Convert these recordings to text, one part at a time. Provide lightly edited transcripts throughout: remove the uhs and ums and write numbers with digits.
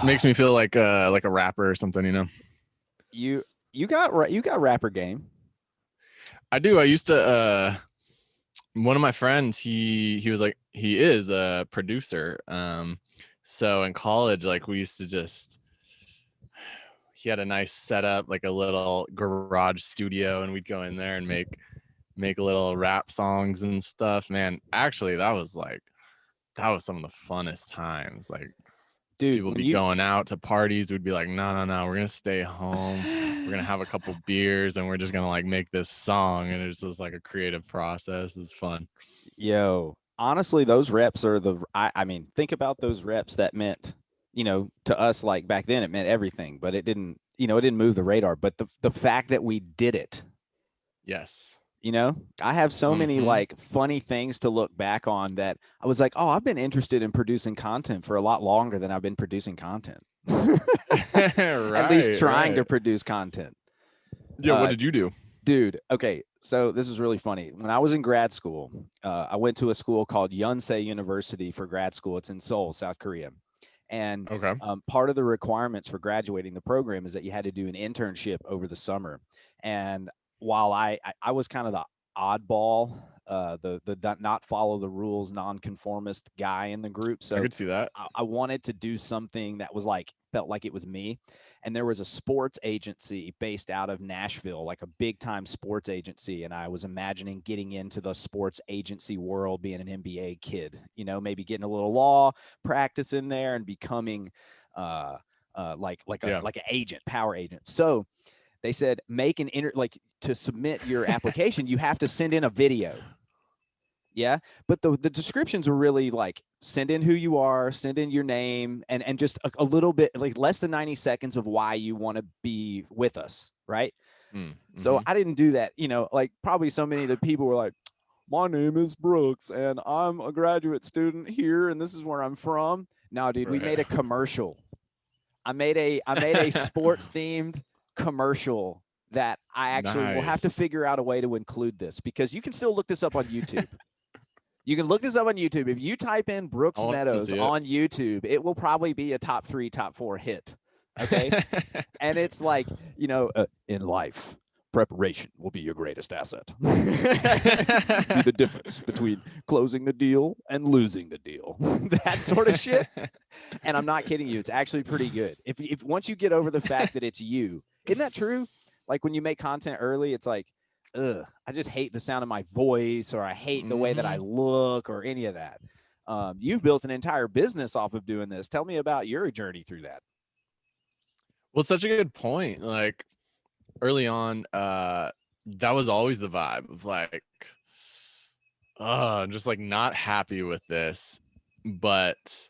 Makes me feel like a rapper or something, you know. you you got rapper game. I do. I used to one of my friends, he was like, he is a producer. So in college, like we used to just, he had a nice setup, like a little garage studio, and we'd go in there and make little rap songs and stuff. Man, actually that was some of the funnest times. Like Dude, people when be you going out to parties, we'd be like, no, we're gonna stay home. We're gonna have a couple beers and we're just gonna like make this song. And it's just like a creative process. It's fun. Yo, honestly, those reps are I mean, think about those reps that meant, to us like back then it meant everything, but it didn't move the radar. But the fact that we did it, Yes. I have so many Mm-hmm. like funny things to look back on that I was like, oh, I've been interested in producing content for a lot longer than I've been producing content. At least Right, trying to right. produce content. Yeah, what Uh, did you do? Dude, okay, so this is really funny. When I was in grad school, I went to a school called Yonsei University for grad school. It's in Seoul, South Korea. And Okay. part of the requirements for graduating the program is that you had to do an internship over the summer. And while I was kind of the oddball, the not follow the rules, nonconformist guy in the group, I so could see that. I wanted to do something that was like felt like it was me. And there was a sports agency based out of Nashville, like a big time sports agency. And I was imagining getting into the sports agency world, being an MBA kid, maybe getting a little law practice in there and becoming Yeah. like an agent, power agent. So they said make an like to submit your application, you have to send in a video. Yeah, but the descriptions were really like send in who you are, send in your name, and just a little bit like less than 90 seconds of why you want to be with us, right? So Mm-hmm. I didn't do that. Like probably so many of the people were like, my name is Brooks and I'm a graduate student here and this is where I'm from. No, dude, we Right. made a commercial. I made a sports themed commercial that I actually will have to Nice. figure out a way to include this because you can still look this up on YouTube. You can look this up on YouTube. If you type in I Brooks want to Meadows see it. on YouTube, it will probably be a top 3, top 4 hit. Okay. And it's like, in life, preparation will be your greatest asset. Be the difference between closing the deal and losing the deal. That sort of shit. And I'm not kidding you. It's actually pretty good. If once you get over the fact that it's you, isn't that true? Like when you make content early, it's like, ugh, I just hate the sound of my voice or I hate the way that I Mm-hmm. look or any of that. You've built an entire business off of doing this. Tell me about your journey through that. Well, such a good point. Like early on, that was always the vibe of like, I'm just like not happy with this, but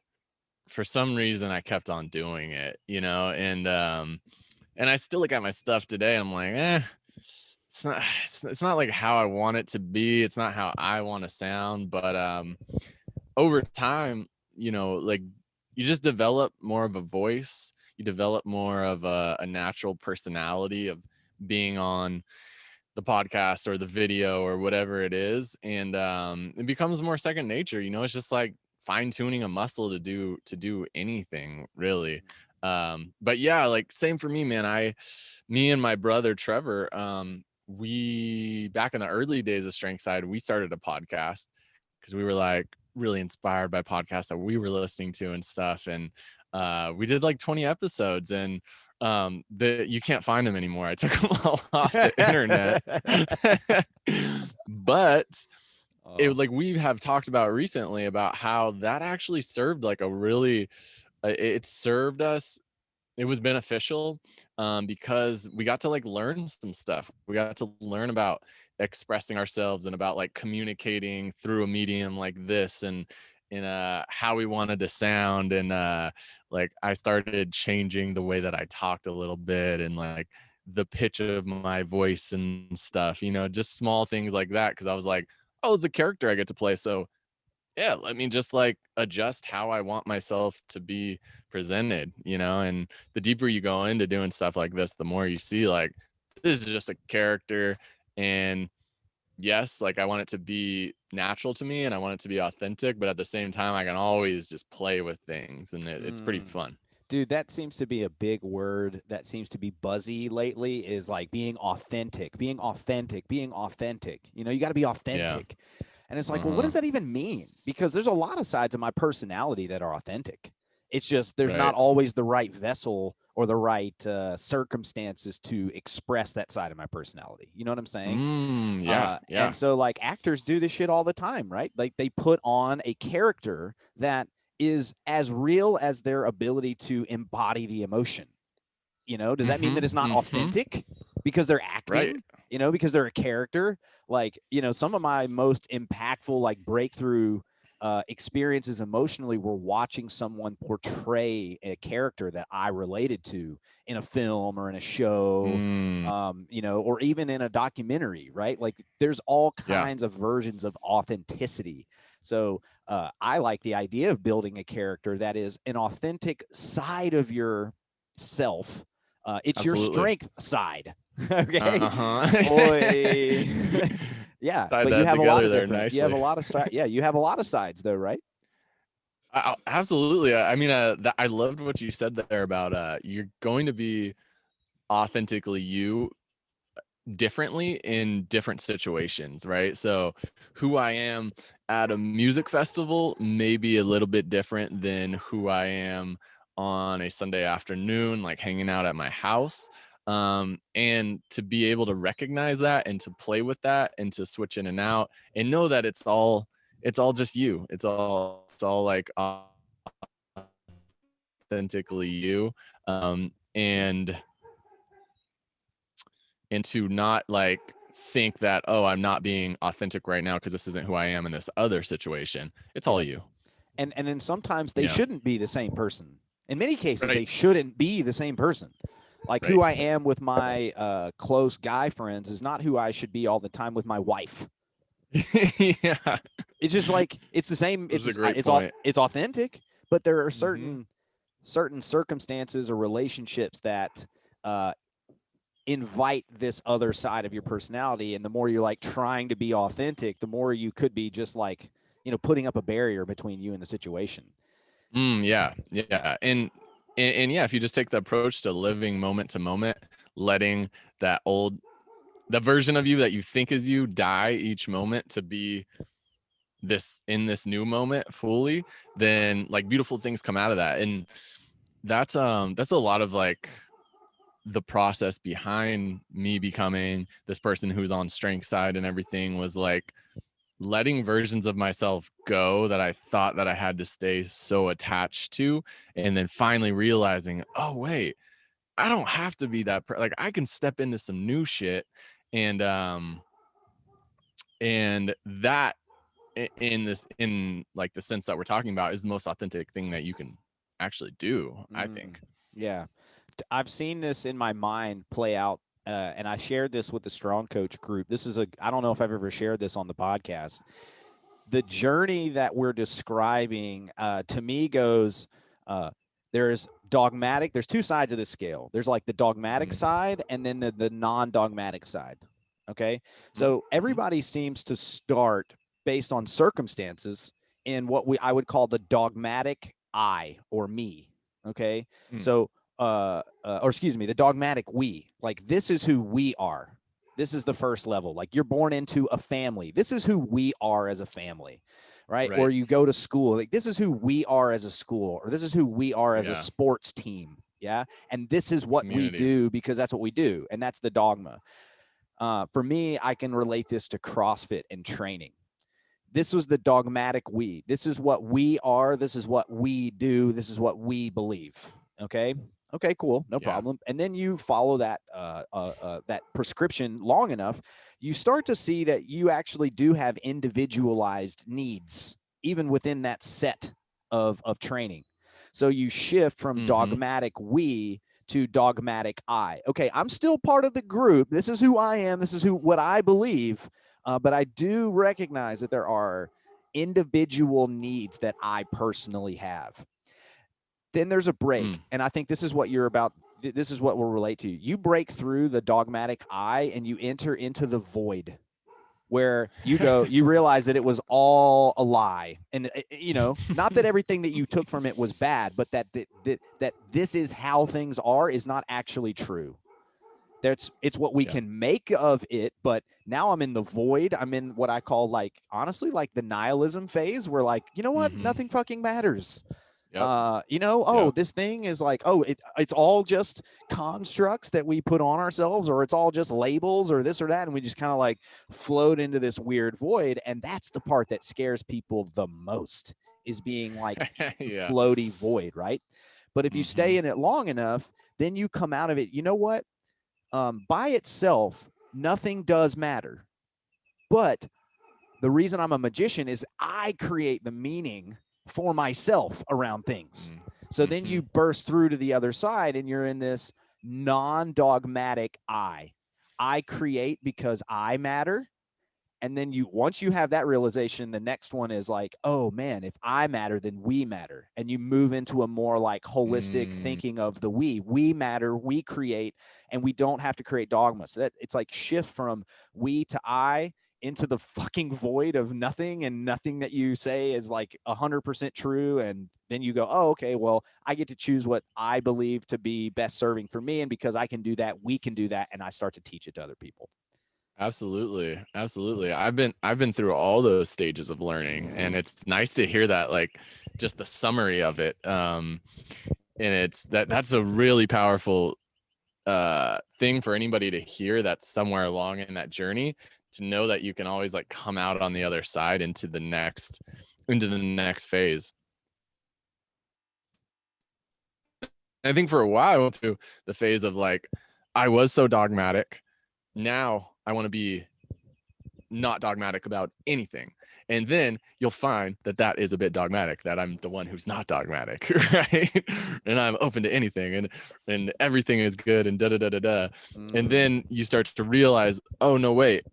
for some reason I kept on doing it, you know, and I still look at my stuff today. I'm like, it's not like how I want it to be. It's not how I want to sound, but over time, you know, like you just develop more of a voice. You develop more of a natural personality of being on the podcast or the video or whatever it is, and it becomes more second nature. You know, it's just like fine tuning a muscle to do anything really. But yeah, like same for me, man. Me and my brother Trevor, we back in the early days of Strength Side, we started a podcast because we were like really inspired by podcasts that we were listening to and stuff. And we did like 20 episodes, and you can't find them anymore. I took them all off the internet. But it Oh, like we have talked about recently about how that actually served like a really it served us. It was beneficial because we got to like learn some stuff. We got to learn about expressing ourselves and about like communicating through a medium like this, and how we wanted to sound. And like I started changing the way that I talked a little bit, and like the pitch of my voice and stuff, you know, just small things like that, because I was like, oh, it's a character I get to play, so yeah, let me just like adjust how I want myself to be presented, you know. And the deeper you go into doing stuff like this, the more you see like this is just a character. And yes, like I want it to be natural to me and I want it to be authentic, but at the same time, I can always just play with things, and it's pretty Mm. fun. Dude, that seems to be a big word that seems to be buzzy lately, is like being authentic, being authentic, being authentic. You know, you got to be Yeah. authentic. And it's like, well, what Uh-huh. does that even mean? Because there's a lot of sides of my personality that are authentic. It's just there's not Right. always the right vessel or the right circumstances to express that side of my personality. You know what I'm saying? Yeah. And Yeah. so, like, actors do this shit all the time, right? Like, they put on a character that is as real as their ability to embody the emotion. You know, does that mean that it's not authentic because they're Right. acting? You know, because they're a character? Like, you know, some of my most impactful, like, breakthrough experiences emotionally were watching someone portray a character that I related to in a film or in a show, Mm, you know, or even in a documentary, right? Like, there's all yeah. kinds of versions of authenticity. So I like the idea of building a character that is an authentic side of yourself. It's your Absolutely. strength side. Okay. Uh-huh. Boy. Yeah. Tied But you that have a lot together of there different, you have nicely. a lot of, yeah, you have a lot of sides though, right? Absolutely. I mean, I loved what you said there about you're going to be authentically you differently in different situations, right? So who I am at a music festival may be a little bit different than who I am on a Sunday afternoon, like hanging out at my house. And to be able to recognize that and to play with that and to switch in and out and know that it's all just you. It's all like authentically you. And to not like think that, oh, I'm not being authentic right now because this isn't who I am in this other situation. It's all Yep. you. And then sometimes they Yeah. shouldn't be the same person. In many cases, they Right. shouldn't be the same person. Like, Right. who I am with my close guy friends is not who I should be all the time with my wife. Yeah. It's just like, it's the same. That's a It's great point. it's authentic, but there are Mm-hmm. certain circumstances or relationships that uh, invite this other side of your personality. And the more you're like trying to be authentic, the more you could be just like, you know, putting up a barrier between you and the situation. Yeah. Yeah. And yeah, if you just take the approach to living moment to moment, letting that old the version of you that you think is you die each moment to be this in this new moment fully, then like beautiful things come out of that. And that's a lot of like the process behind me becoming this person who's on strength side and everything was like letting versions of myself go that I thought that I had to stay so attached to, and then finally realizing, oh wait, I don't have to be that like I can step into some new shit. And that in like the sense that we're talking about is the most authentic thing that you can actually do, I Mm, think. yeah. I've seen this in my mind play out, and I shared this with the Strong Coach group. I don't know if I've ever shared this on the podcast. The journey that we're describing, to me, goes, uh, there's two sides of this scale. There's like the dogmatic Mm-hmm. side and then the non-dogmatic side. Okay. So Mm-hmm. everybody seems to start based on circumstances in what I would call the dogmatic I or me. Okay. Mm. So, or excuse me, the dogmatic we. Like, this is who we are. This is the first level. Like, you're born into a family. This is who we are as a family, right? Or Right. you go to school. Like, this is who we are as a school, or this is who we are as a Yeah. sports team. Yeah. And this is what we Community. do because that's what we do. And that's the dogma. For me, I can relate this to CrossFit and training. This was the dogmatic we. This is what we are. This is what we do. This is what we believe. Okay. Okay, cool, no Yeah. problem. And then you follow that prescription long enough, you start to see that you actually do have individualized needs, even within that set of training. So you shift from Mm-hmm. dogmatic we to dogmatic I. Okay, I'm still part of the group. This is who I am. This is what I believe. But I do recognize that there are individual needs that I personally have. Then there's a break. Mm. And I think this is what you're about. This is what will relate to you. You break through the dogmatic I and you enter into the void. where you realize that it was all a lie. And, not that everything that you took from it was bad, but that this is how things are is not actually true. It's what we can make of it, but now I'm in the void. I'm in what I call, like, honestly, like the nihilism phase, where, like, you know what, nothing fucking matters. This thing is like, it's all just constructs that we put on ourselves, or it's all just labels or this or that, and we just kind of like float into this weird void. And that's the part that scares people the most, is being like floaty void, right? But if you stay in it long enough, then you come out of it. You know what? By itself, nothing does matter. But the reason I'm a magician is I create the meaning for myself around things. So then you burst through to the other side, and you're in this non-dogmatic I create because I matter. And then once you have that realization, the next one is like, oh man, if I matter, then we matter. And you move into a more like holistic thinking of the we matter, we create, and we don't have to create dogma. So that it's like shift from we to I into the fucking void of nothing, and nothing that you say is like 100% true. And then you go, oh, okay, well, I get to choose what I believe to be best serving for me. And because I can do that, we can do that. And I start to teach it to other people. Absolutely. I've been through all those stages of learning, and it's nice to hear that, like, just the summary of it. And it's that's a really powerful thing for anybody to hear that's somewhere along in that journey, to know that you can always like come out on the other side into the next phase. I think for a while I went through the phase of like, I was so dogmatic. Now I want to be not dogmatic about anything. And then you'll find that is a bit dogmatic, that I'm the one who's not dogmatic, right? And I'm open to anything, and everything is good, and da da da da da. And then you start to realize, oh no, wait,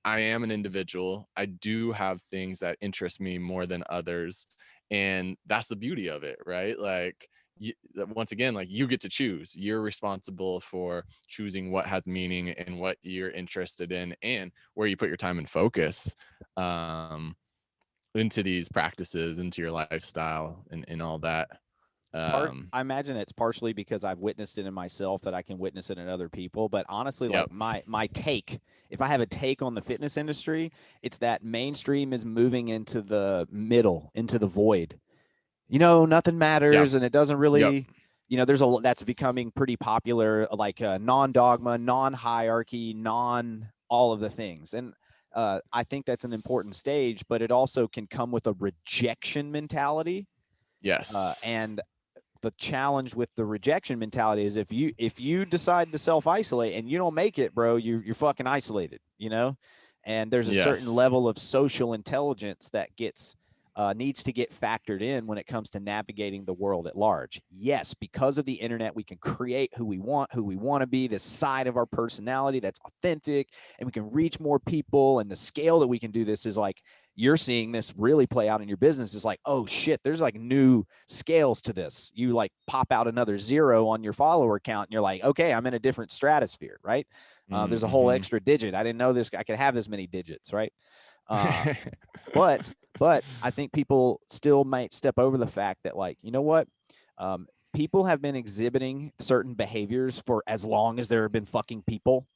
I am an individual. I do have things that interest me more than others. And that's the beauty of it, right? Like, once again, like, you get to choose. You're responsible for choosing what has meaning and what you're interested in, and where you put your time and focus into these practices, into your lifestyle, and all that. I imagine it's partially because I've witnessed it in myself, that I can witness it in other people. But honestly, like my take, if I have a take on the fitness industry, it's that mainstream is moving into the middle, into the void. Nothing matters, and it doesn't really, there's that's becoming pretty popular, like non-dogma, non-hierarchy, all of the things. And I think that's an important stage, but it also can come with a rejection mentality. Yes. And the challenge with the rejection mentality is if you decide to self-isolate and you don't make it, bro, you're fucking isolated, and there's a certain level of social intelligence that needs to get factored in when it comes to navigating the world at large. Yes, because of the internet, we can create who we want to be, this side of our personality that's authentic, and we can reach more people. And the scale that we can do this is like, you're seeing this really play out in your business. Is like, oh shit, there's like new scales to this. You like pop out another 0 on your follower count, and you're like, okay, I'm in a different stratosphere, right? There's a whole extra digit. I didn't know this. I could have this many digits, right? But I think people still might step over the fact that, like, you know what? People have been exhibiting certain behaviors for as long as there have been fucking people.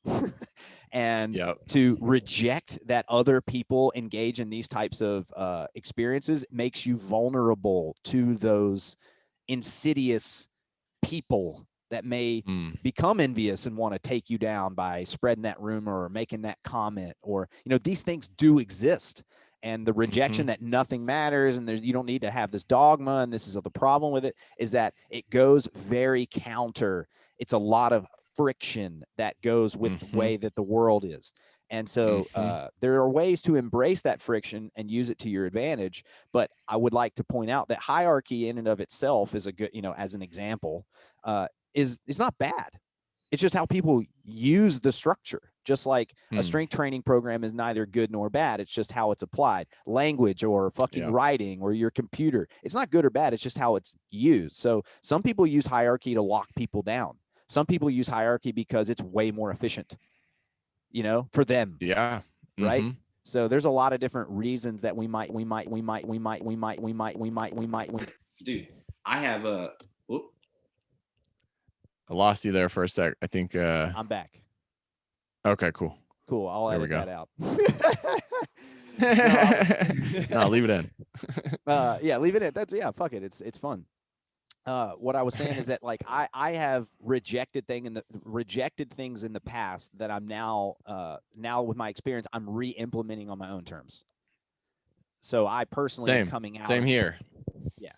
And to reject that other people engage in these types of experiences makes you vulnerable to those insidious people that may become envious and want to take you down by spreading that rumor or making that comment. Or, these things do exist. And the rejection that nothing matters, and you don't need to have this dogma, and this is the problem with it, is that it goes very counter. It's a lot of friction that goes with the way that the world is. And so there are ways to embrace that friction and use it to your advantage. But I would like to point out that hierarchy in and of itself is a good, as an example, is not bad. It's just how people use the structure. Just like a strength training program is neither good nor bad. It's just how it's applied. Language or fucking writing or your computer. It's not good or bad. It's just how it's used. So some people use hierarchy to lock people down. Some people use hierarchy because it's way more efficient, for them. Yeah. Right. So there's a lot of different reasons that we might. Dude, I have a. Whoop. I lost you there for a sec. I think. I'm back. Okay, cool. Cool. I'll There we edit go. that out. No, leave it in. Yeah, leave it in. That's yeah. Fuck it. It's fun. What I was saying is that like I have rejected things in the past that I'm now with my experience I'm re-implementing on my own terms. So I personally am coming out. Same here. Yeah.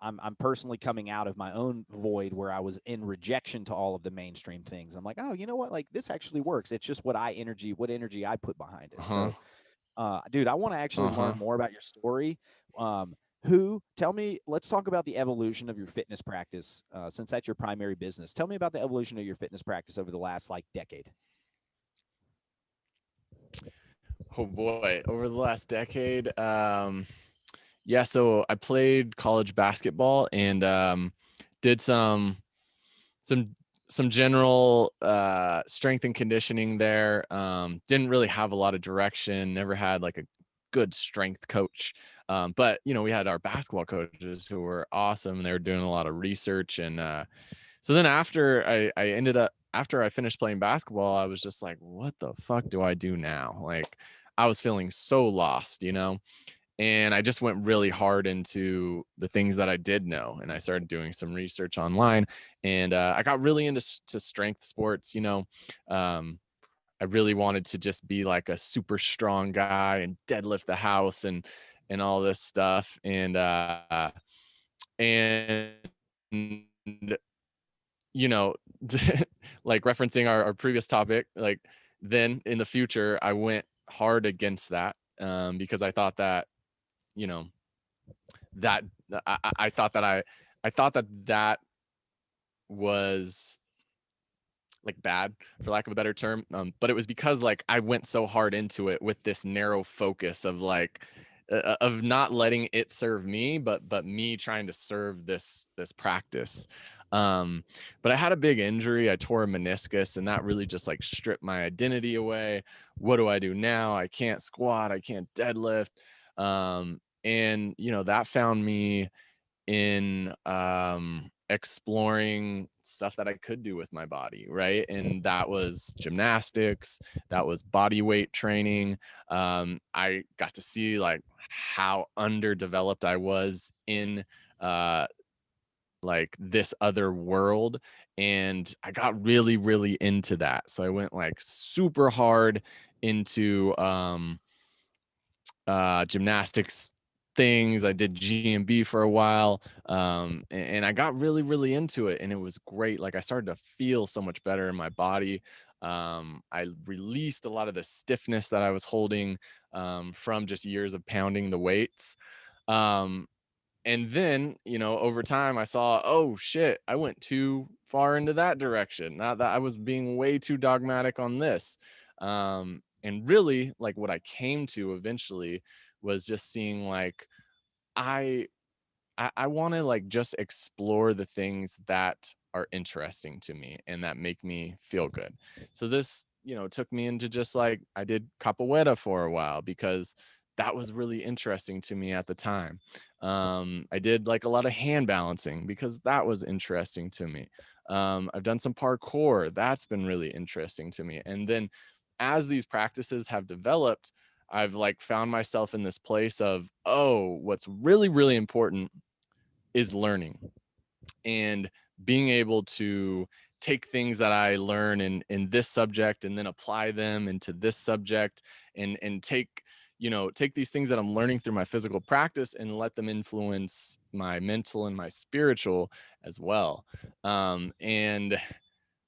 I'm personally coming out of my own void where I was in rejection to all of the mainstream things. I'm like, oh, you know what? Like this actually works. It's just what energy I put behind it. So, dude, I want to actually learn more about your story. Let's talk about the evolution of your fitness practice, since that's your primary business. Tell me about the evolution of your fitness practice over the last like decade. Oh boy, over the last decade. Yeah, so I played college basketball and did some general strength and conditioning there. Didn't really have a lot of direction, never had like a good strength coach. But we had our basketball coaches who were awesome and they were doing a lot of research. And so then after after I finished playing basketball, I was just like, what the fuck do I do now? Like I was feeling so lost, and I just went really hard into the things that I did know. And I started doing some research online and I got really into strength sports. I really wanted to just be like a super strong guy and deadlift the house and all this stuff. And like referencing our previous topic, like then in the future, I went hard against that because I thought that, that I thought that was like bad for lack of a better term. But it was because like I went so hard into it with this narrow focus of like, of not letting it serve me, but me trying to serve this practice. But I had a big injury. I tore a meniscus and that really just like stripped my identity away. What do I do now? I can't squat. I can't deadlift. And that found me in exploring stuff that I could do with my body, right? And that was gymnastics, that was body weight training. I got to see like how underdeveloped I was in like this other world, and I got really, really into that. So I went like super hard into gymnastics things. I did GMB for a while, and I got really, really into it, and it was great. Like I started to feel so much better in my body. I released a lot of the stiffness that I was holding from just years of pounding the weights. And then, over time I saw, oh shit, I went too far into that direction. Now that I was being way too dogmatic on this. And really like what I came to eventually was just seeing like, I want to like just explore the things that are interesting to me and that make me feel good. So this, took me into just like I did capoeira for a while because that was really interesting to me at the time. I did like a lot of hand balancing because that was interesting to me. I've done some parkour. That's been really interesting to me. And then as these practices have developed, I've like found myself in this place of, oh, what's really, really important is learning and being able to take things that I learn in this subject and then apply them into this subject and take, take these things that I'm learning through my physical practice and let them influence my mental and my spiritual as well. And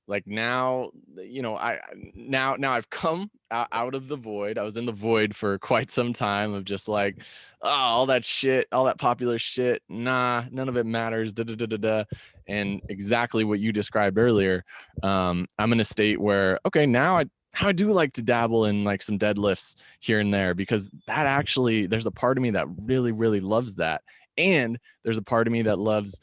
like now, now I've come out of the void. I was in the void for quite some time of just like, oh, all that shit, all that popular shit, nah, none of it matters, da da da da da. And exactly what you described earlier, I'm in a state where, okay, now I do like to dabble in like some deadlifts here and there, because that actually, there's a part of me that really, really loves that. And there's a part of me that loves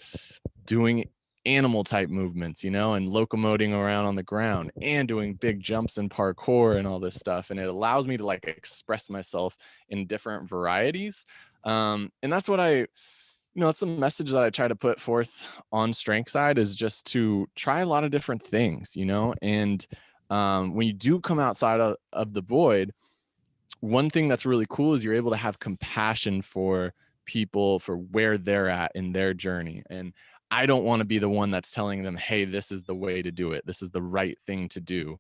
doing animal type movements, you know, and locomoting around on the ground and doing big jumps and parkour and all this stuff. And it allows me to like express myself in different varieties. And that's what it's a message that I try to put forth on Strength Side, is just to try a lot of different things, you know. And when you do come outside of the void, one thing that's really cool is you're able to have compassion for people, for where they're at in their journey. And I don't want to be the one that's telling them, hey, this is the way to do it, this is the right thing to do.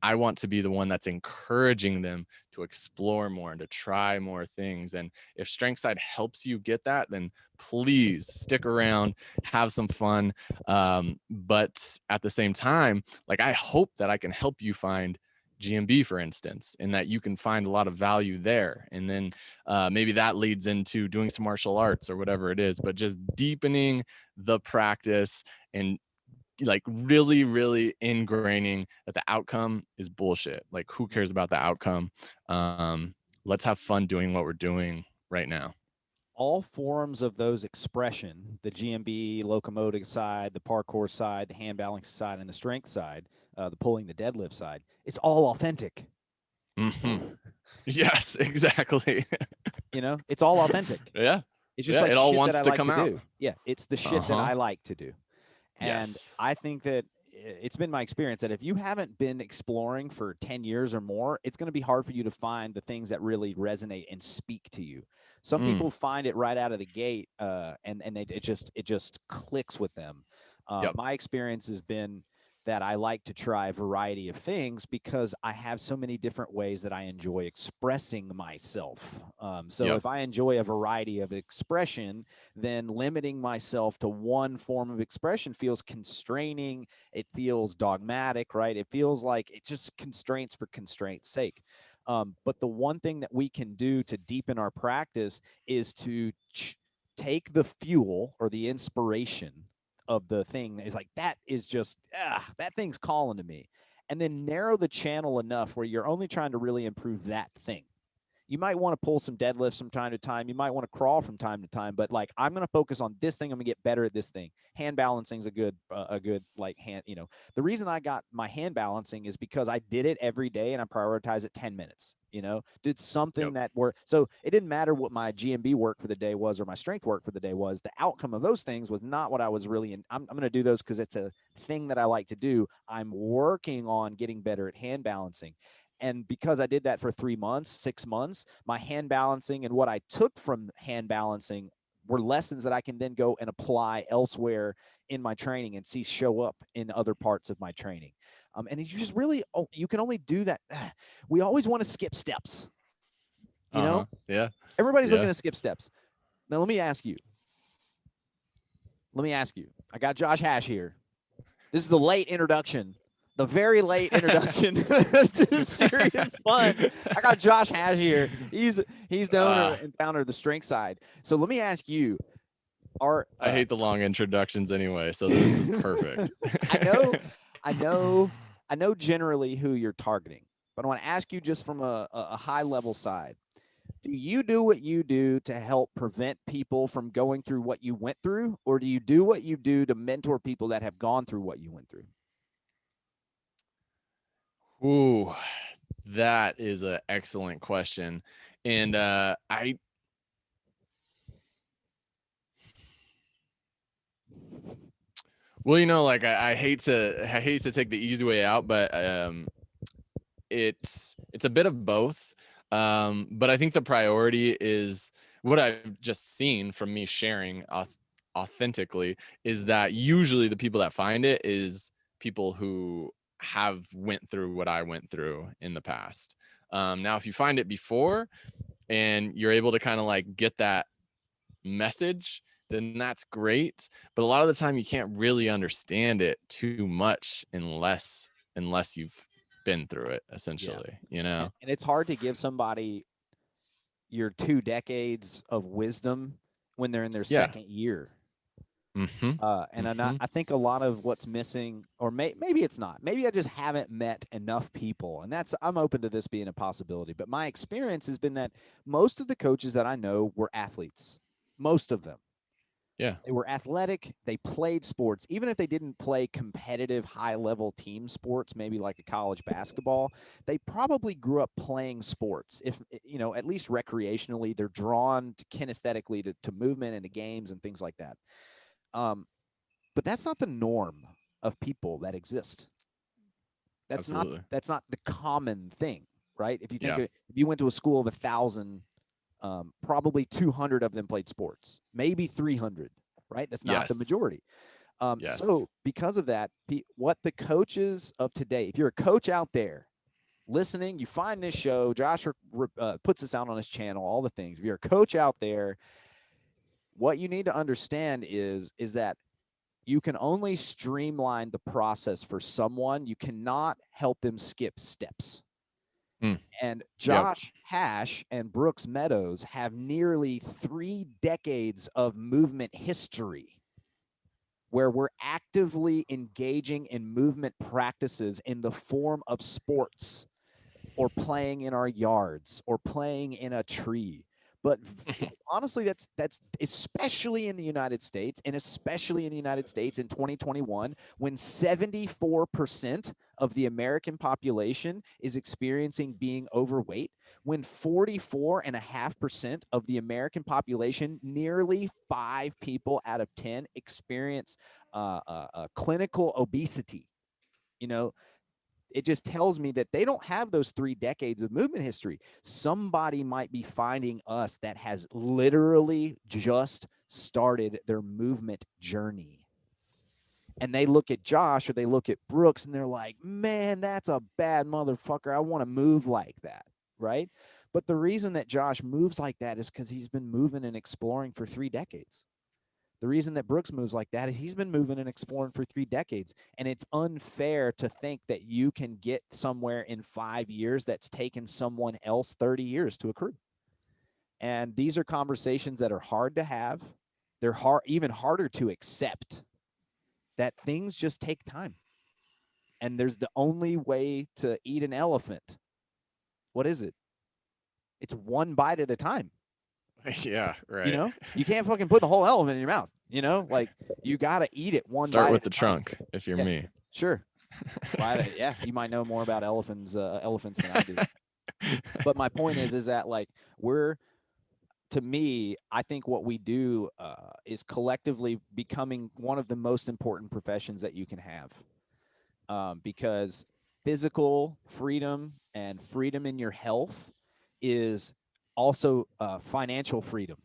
I want to be the one that's encouraging them to explore more and to try more things. And if Strength Side helps you get that, then please stick around, have some fun. But at the same time, like, I hope that I can help you find GMB, for instance, and that you can find a lot of value there. And then maybe that leads into doing some martial arts or whatever it is, but just deepening the practice and like really, really ingraining that the outcome is bullshit. Like, who cares about the outcome? Let's have fun doing what we're doing right now. All forms of those expression, the GMB, locomotive side, the parkour side, the hand balance side, and the strength side, the pulling, the deadlift side, it's all authentic. Yes, exactly. You know, it's all authentic. Yeah. It's just like it all shit wants that I to like come to out. do. Yeah, it's the shit that I like to do. And Yes. I think that it's been my experience that if you haven't been exploring for 10 years or more, it's going to be hard for you to find the things that really resonate and speak to you. Some people find it right out of the gate, and it just clicks with them. Yep. My experience has been that I like to try a variety of things because I have so many different ways that I enjoy expressing myself. So if I enjoy a variety of expression, then limiting myself to one form of expression feels constraining. It feels dogmatic, right? It feels like it's just constraints for constraint's sake. But the one thing that we can do to deepen our practice is to take the fuel or the inspiration of the thing is like, that is just, that thing's calling to me. And then narrow the channel enough where you're only trying to really improve that thing. You might want to pull some deadlifts from time to time. You might want to crawl from time to time, but like, I'm going to focus on this thing. I'm going to get better at this thing. Hand balancing is a good like hand, the reason I got my hand balancing is because I did it every day and I prioritize it 10 minutes, did something that worked. So it didn't matter what my GMB work for the day was or my strength work for the day was. The outcome of those things was not what I was really in. I'm going to do those because it's a thing that I like to do. I'm working on getting better at hand balancing. And because I did that for 3 months, 6 months, my hand balancing and what I took from hand balancing were lessons that I can then go and apply elsewhere in my training and see show up in other parts of my training. And you just really, you can only do that. We always want to skip steps. Yeah. Everybody's looking to skip steps. Now, let me ask you. I got Josh Hash here. This is the late introduction. The very late introduction to Serious.Fun. I got Josh Hash here. He's the owner and founder of the Strength Side. So let me ask you, I hate the long introductions anyway, so this is perfect. I know generally who you're targeting, but I want to ask you just from a high level side. Do you do what you do to help prevent people from going through what you went through, or do you do what you do to mentor people that have gone through what you went through? Ooh, that is an excellent question. And like I hate to take the easy way out, but it's a bit of both. But I think the priority is what I've just seen from me sharing authentically is that usually the people that find it is people who have went through what I went through in the past. Now, if you find it before and you're able to kind of like get that message, then that's great. But a lot of the time you can't really understand it too much unless you've been through it, essentially. And it's hard to give somebody your 2 decades of wisdom when they're in their second year. I think a lot of what's missing, or maybe it's not, maybe I just haven't met enough people, and I'm open to this being a possibility. But my experience has been that most of the coaches that I know were athletes, most of them. Yeah. They were athletic. They played sports. Even if they didn't play competitive high-level team sports, maybe like a college basketball, they probably grew up playing sports. If, at least recreationally, they're drawn to kinesthetically to movement and to games and things like that. But that's not the norm of people that exist. That's Absolutely. not the common thing, right? If you think Yeah. if you went to a school of 1,000, probably 200 of them played sports, maybe 300, right? That's not the Yes. majority. Yes. So because of that, what the coaches of today, if you're a coach out there listening, you find this show, Josh puts this out on his channel, all the things. If you're a coach out there, what you need to understand is that you can only streamline the process for someone. You cannot help them skip steps. Mm. And Yep. Josh Hash and Brooks Meadows have nearly 3 decades of movement history where we're actively engaging in movement practices in the form of sports or playing in our yards or playing in a tree. But honestly, that's especially in the United States, and especially in the United States in 2021, when 74% of the American population is experiencing being overweight, when 44.5% of the American population, nearly 5 people out of 10, experience clinical obesity. It just tells me that they don't have those 3 decades of movement history. Somebody might be finding us that has literally just started their movement journey. And they look at Josh or they look at Brooks and they're like, man, that's a bad motherfucker. I want to move like that, right? But the reason that Josh moves like that is because he's been moving and exploring for 3 decades. The reason that Brooks moves like that is he's been moving and exploring for 3 decades. And it's unfair to think that you can get somewhere in 5 years that's taken someone else 30 years to accrue. And these are conversations that are hard to have. They're even harder to accept, that things just take time. And there's the only way to eat an elephant. What is it? It's one bite at a time. Yeah, right. You can't fucking put the whole elephant in your mouth. Like you got to eat it one Start bite with at a the time. trunk if you're Yeah. me. Sure. Yeah, you might know more about elephants than I do. But my point is that like to me, I think what we do is collectively becoming one of the most important professions that you can have, because physical freedom and freedom in your health is also financial freedom.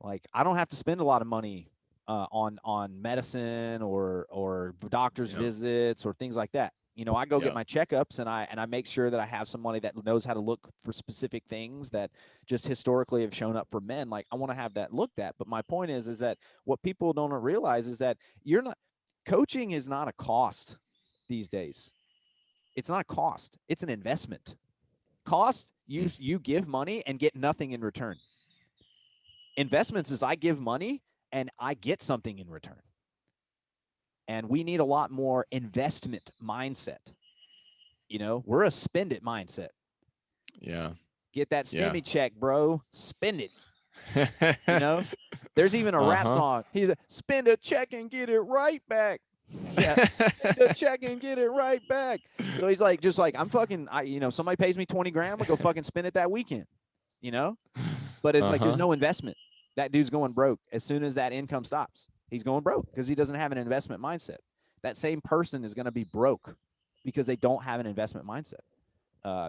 Like I don't have to spend a lot of money on medicine or doctor's visits or things like that. I go get my checkups and I make sure that I have somebody that knows how to look for specific things that just historically have shown up for men. Like I want to have that looked at. But my point is that what people don't realize is that coaching is not a cost these days. It's not a cost. It's an investment. Cost, you give money and get nothing in return. Investments is I give money and I get something in return. And we need a lot more investment mindset. We're a spend it mindset. Yeah. Get that stimmy check, bro. Spend it. There's even a rap song. He's a, spend a check and get it right back. Yeah, spend a check and get it right back. So he's like, I'm fucking, somebody pays me 20 grand, I'm gonna go fucking spend it that weekend. But it's like there's no investment. That dude's going broke as soon as that income stops. He's going broke because he doesn't have an investment mindset. That same person is going to be broke because they don't have an investment mindset.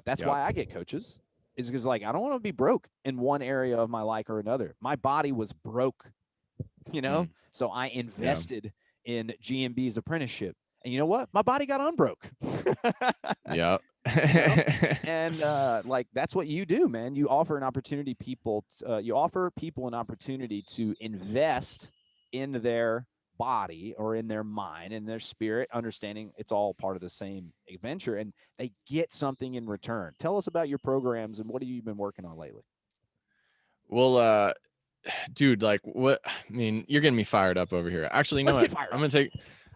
That's why I get coaches, is because like I don't want to be broke in one area of my life or another. My body was broke, so I invested in GMB's apprenticeship. And you know what? My body got unbroke. Yeah. And like that's what you do, man. You offer an opportunity you offer people an opportunity to invest in their body or in their mind and their spirit, understanding it's all part of the same adventure, and they get something in return. Tell us about your programs and what have you been working on lately? Well, dude, like what? I mean, you're getting me fired up over here. Actually, no, I'm gonna take.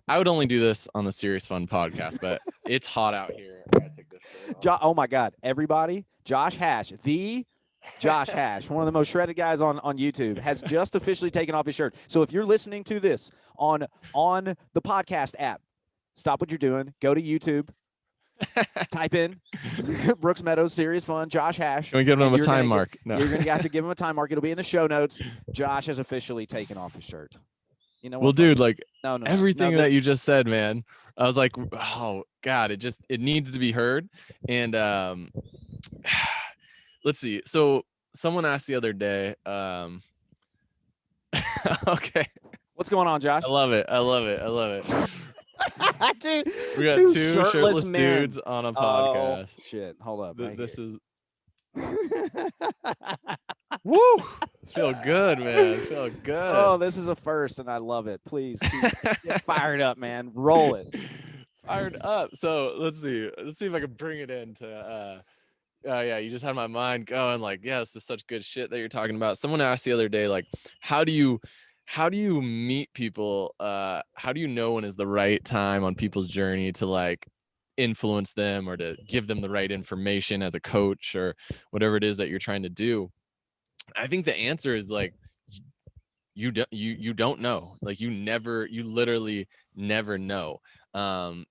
I would only do this on the Serious.Fun podcast, but it's hot out here. I gotta take this shirt off. Oh my God, everybody! Josh Hash, the Josh Hash, one of the most shredded guys on YouTube, has just officially taken off his shirt. So if you're listening to this on the podcast app, stop what you're doing, go to YouTube, type in Brooks Meadows, Serious Fun, Josh Hash. Can we give him a time mark? No. You're going to have to give him a time mark. It'll be in the show notes. Josh has officially taken off his shirt. You know what? Well, dude, like no, everything that you just said, man, I was like, oh God, it needs to be heard. And let's see. So someone asked the other day, okay. What's going on, Josh? I love it. Dude, We got two shirtless dudes on a podcast. Oh, shit. Hold up. This is woo. Feel good, man. Feel good. Oh, this is a first, and I love it. Please get fired up, man. Roll it. Fired up. So let's see if I can bring it into yeah, you just had my mind going like, yeah, this is such good shit that you're talking about. Someone asked the other day, like, how do you meet people? How do you know when is the right time on people's journey to like influence them or to give them the right information as a coach or whatever it is that you're trying to do? I think the answer is like, you don't know. Like you literally never know.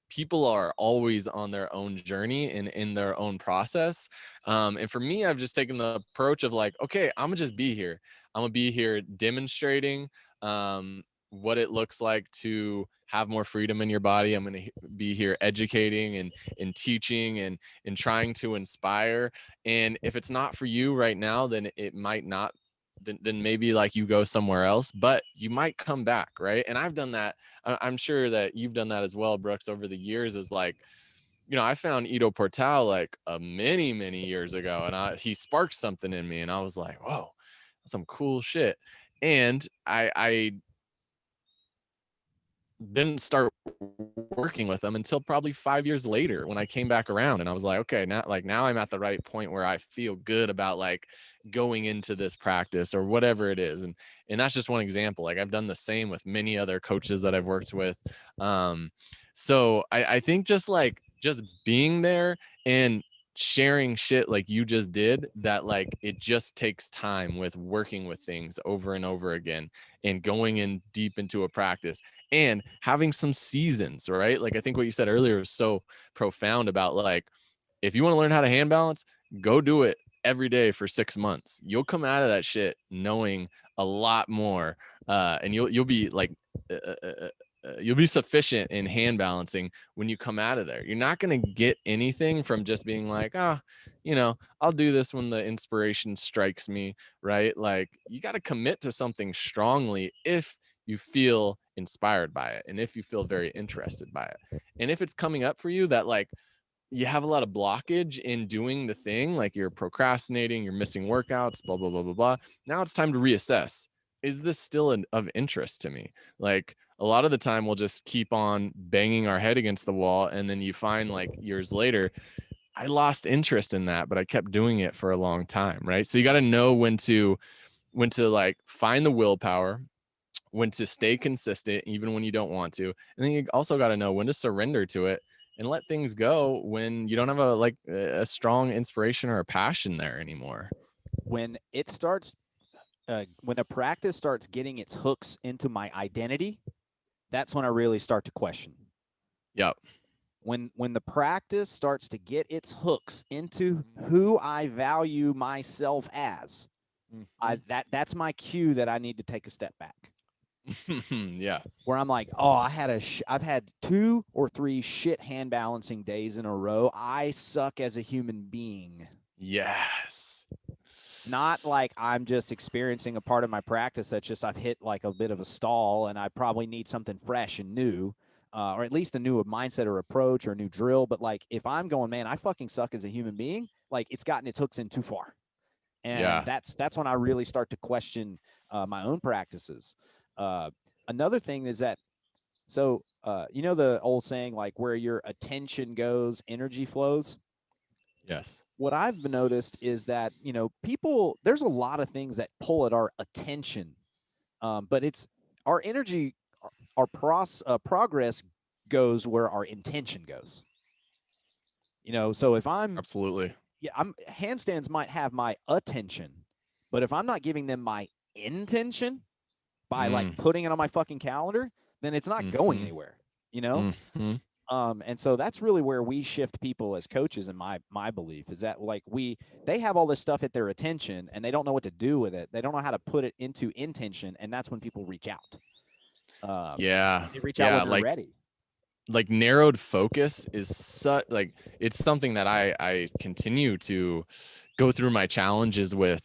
People are always on their own journey and in their own process. And for me, I've just taken the approach of like, okay, I'm gonna just be here. I'm gonna be here demonstrating what it looks like to have more freedom in your body. I'm gonna be here educating and teaching and trying to inspire. And if it's not for you right now, then it might not. Then maybe like you go somewhere else, but you might come back, right? And I've done that. I'm sure that you've done that as well, Brooks, over the years. Is like, you know, I found Ido Portal like many years ago, and he sparked something in me, and I was like, whoa, that's some cool shit. And I didn't start working with them until probably 5 years later when I came back around, and I was like, okay, now I'm at the right point where I feel good about like going into this practice or whatever it is. And that's just one example. Like I've done the same with many other coaches that I've worked with. So I think just being there and sharing shit like you just did, that like it just takes time with working with things over and over again and going in deep into a practice and having some seasons, right? Like I think what you said earlier was so profound about like, if you want to learn how to hand balance, go do it every day for 6 months. You'll come out of that shit knowing a lot more, and you'll be like you'll be sufficient in hand balancing when you come out of there. You're not going to get anything from just being like, you know, I'll do this when the inspiration strikes me, right? Like you got to commit to something strongly if you feel inspired by it and if you feel very interested by it. And if it's coming up for you that like you have a lot of blockage in doing the thing, like you're procrastinating, you're missing workouts, blah, blah, blah, blah, blah. Now it's time to reassess. Is this still of interest to me? Like a lot of the time we'll just keep on banging our head against the wall. And then you find like years later, I lost interest in that, but I kept doing it for a long time. Right. So you got to know when to like find the willpower, when to stay consistent, even when you don't want to. And then you also got to know when to surrender to it and let things go when you don't have a strong inspiration or a passion there anymore. When it starts, when a practice starts getting its hooks into my identity, that's when I really start to question. Yep. When the practice starts to get its hooks into who I value myself as, that's my cue that I need to take a step back. Yeah. Where I'm like, oh, I've had 2 or 3 shit hand balancing days in a row. I suck as a human being. Yes. Not like I'm just experiencing a part of my practice that's just I've hit like a bit of a stall and I probably need something fresh and new, or at least a new mindset or approach or a new drill. But like if I'm going, man, I fucking suck as a human being, like it's gotten its hooks in too far. And that's when I really start to question my own practices. Another thing is that, so, you know, the old saying, like where your attention goes, energy flows. Yes. What I've noticed is that, you know, there's a lot of things that pull at our attention, but it's our energy, our progress goes where our intention goes. You know, so if I'm absolutely, yeah, handstands might have my attention, but if I'm not giving them my intention by like Mm, putting it on my fucking calendar, then it's not going mhm, anywhere, you know? mhm. And so that's really where we shift people as coaches. And my belief is that like they have all this stuff at their attention and they don't know what to do with it. They don't know how to put it into intention, and that's when people reach out. Yeah, They reach out yeah, when they're ready. like narrowed focus is such like it's something that I continue to go through my challenges with,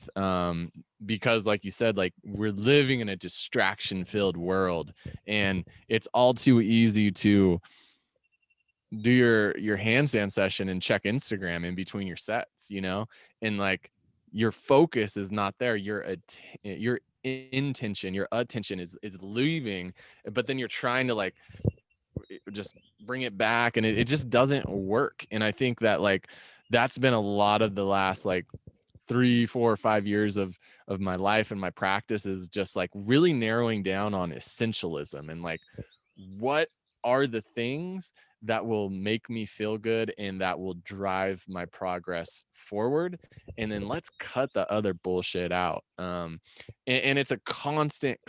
because like you said, like we're living in a distraction filled world, and it's all too easy to do your handstand session and check Instagram in between your sets, you know, and like your focus is not there. Your intention, your attention is leaving, but then you're trying to like just bring it back, and it just doesn't work. And I think that like that's been a lot of the last like 3 4 5 years of my life and my practice, is just like really narrowing down on essentialism and like what are the things that will make me feel good and that will drive my progress forward, and then let's cut the other bullshit out. And it's a constant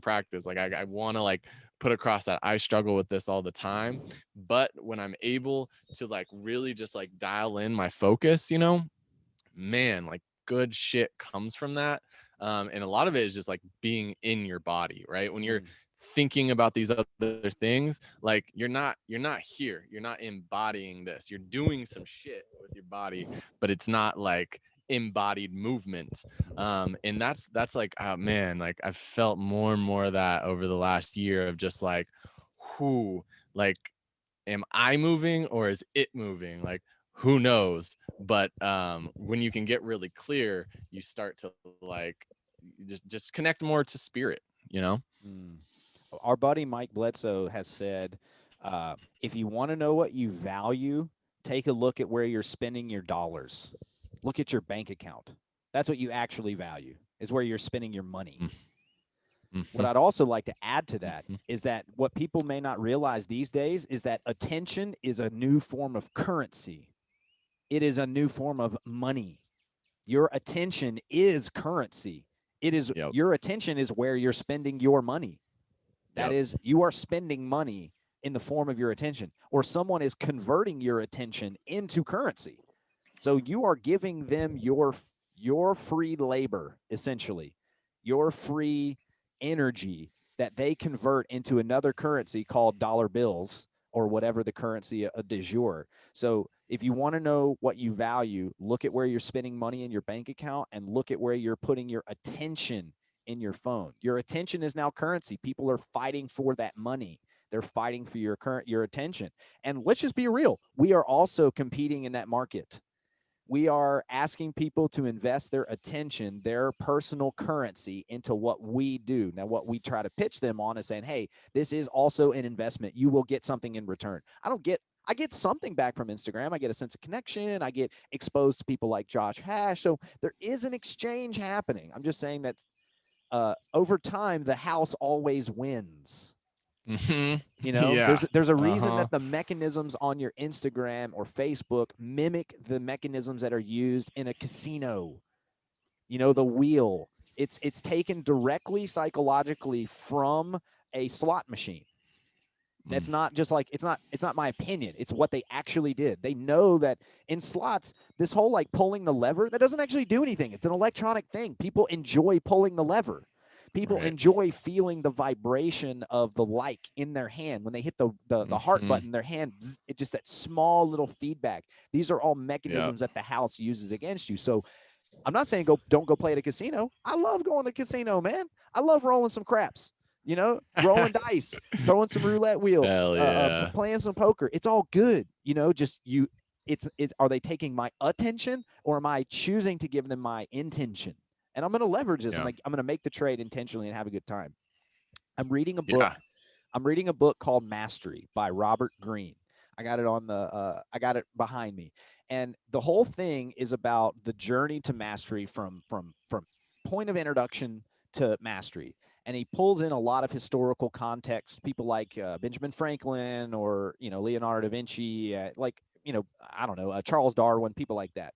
practice. Like I want to like put across that I struggle with this all the time, but when I'm able to like really just like dial in my focus, you know, man, like good shit comes from that. And a lot of it is just like being in your body, right? When you're Mm. thinking about these other things, like you're not here, you're not embodying this, you're doing some shit with your body, but it's not like embodied movement. And that's like, oh man, like I've felt more and more of that over the last year of just like, who, like, am I moving or is it moving? Like, who knows? But when you can get really clear, you start to like just connect more to spirit, you know. Mm. Our buddy Mike Bledsoe has said, if you want to know what you value, take a look at where you're spending your dollars. Look at your bank account. That's what you actually value, is where you're spending your money. What Mm-hmm. I'd also like to add to that Mm-hmm. is that what people may not realize these days is that attention is a new form of currency. It is a new form of money. Your attention is currency. It is Yep. your attention is where you're spending your money. That Yep. is, you are spending money in the form of your attention, or someone is converting your attention into currency. So you are giving them your free labor, essentially, your free energy that they convert into another currency called dollar bills or whatever the currency de jour. So if you want to know what you value, look at where you're spending money in your bank account and look at where you're putting your attention in your phone. Your attention is now currency. People are fighting for that money. They're fighting for your attention. And let's just be real. We are also competing in that market. We are asking people to invest their attention, their personal currency, into what we do. Now, what we try to pitch them on is saying, hey, this is also an investment. You will get something in return. I get something back from Instagram. I get a sense of connection. I get exposed to people like Josh Hash. So there is an exchange happening. I'm just saying that over time, the house always wins. Mm-hmm. You know, Yeah. there's a reason Uh-huh. that the mechanisms on your Instagram or Facebook mimic the mechanisms that are used in a casino. You know, the wheel. It's taken directly psychologically from a slot machine. That's Mm. not just like it's not my opinion. It's what they actually did. They know that in slots, this whole like pulling the lever, that doesn't actually do anything. It's an electronic thing. People enjoy pulling the lever. People Right. enjoy feeling the vibration of the like in their hand when they hit the heart Mm-hmm. button. Their hand, it just that small little feedback. These are all Yep. mechanisms that the house uses against you. So I'm not saying don't go play at a casino. I love going to a casino, man. I love rolling some craps. You know, rolling dice, throwing some roulette wheel, Hell yeah. playing some poker. It's all good. You know, just you. It's. Are they taking my attention, or am I choosing to give them my intention? And I'm going to leverage this. Yeah. I'm going to make the trade intentionally and have a good time. I'm reading a book. Yeah. I'm reading a book called Mastery by Robert Greene. I got it on I got it behind me. And the whole thing is about the journey to mastery from point of introduction to mastery. And he pulls in a lot of historical context, people like Benjamin Franklin or, you know, Leonardo da Vinci, like, you know, I don't know, Charles Darwin, people like that.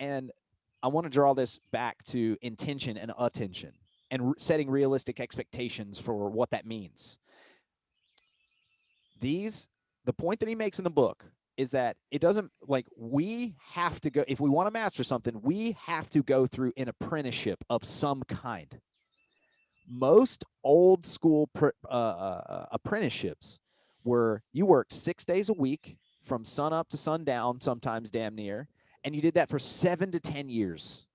And I want to draw this back to intention and attention and setting realistic expectations for what that means. The point that he makes in the book is that it doesn't, like, we have to go, if we want to master something, we have to go through an apprenticeship of some kind. Most old school apprenticeships were you worked 6 days a week from sun up to sundown, sometimes damn near, and you did that for 7 to 10 years,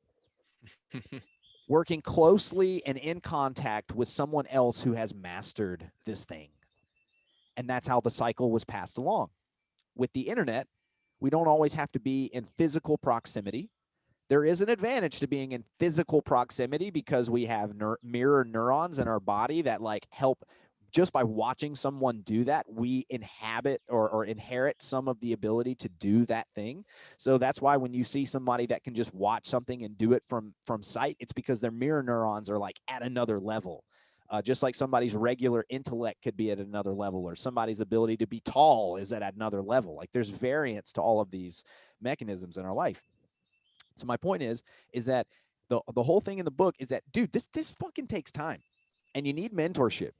working closely and in contact with someone else who has mastered this thing. And that's how the cycle was passed along. With the internet, we don't always have to be in physical proximity. There is an advantage to being in physical proximity because we have mirror neurons in our body that like help. Just by watching someone do that, we inhabit or inherit some of the ability to do that thing. So that's why when you see somebody that can just watch something and do it from sight, it's because their mirror neurons are like at another level. Just like somebody's regular intellect could be at another level, or somebody's ability to be tall is at another level. Like there's variance to all of these mechanisms in our life. So my point is that the whole thing in the book is that, dude, this fucking takes time, and you need mentorship.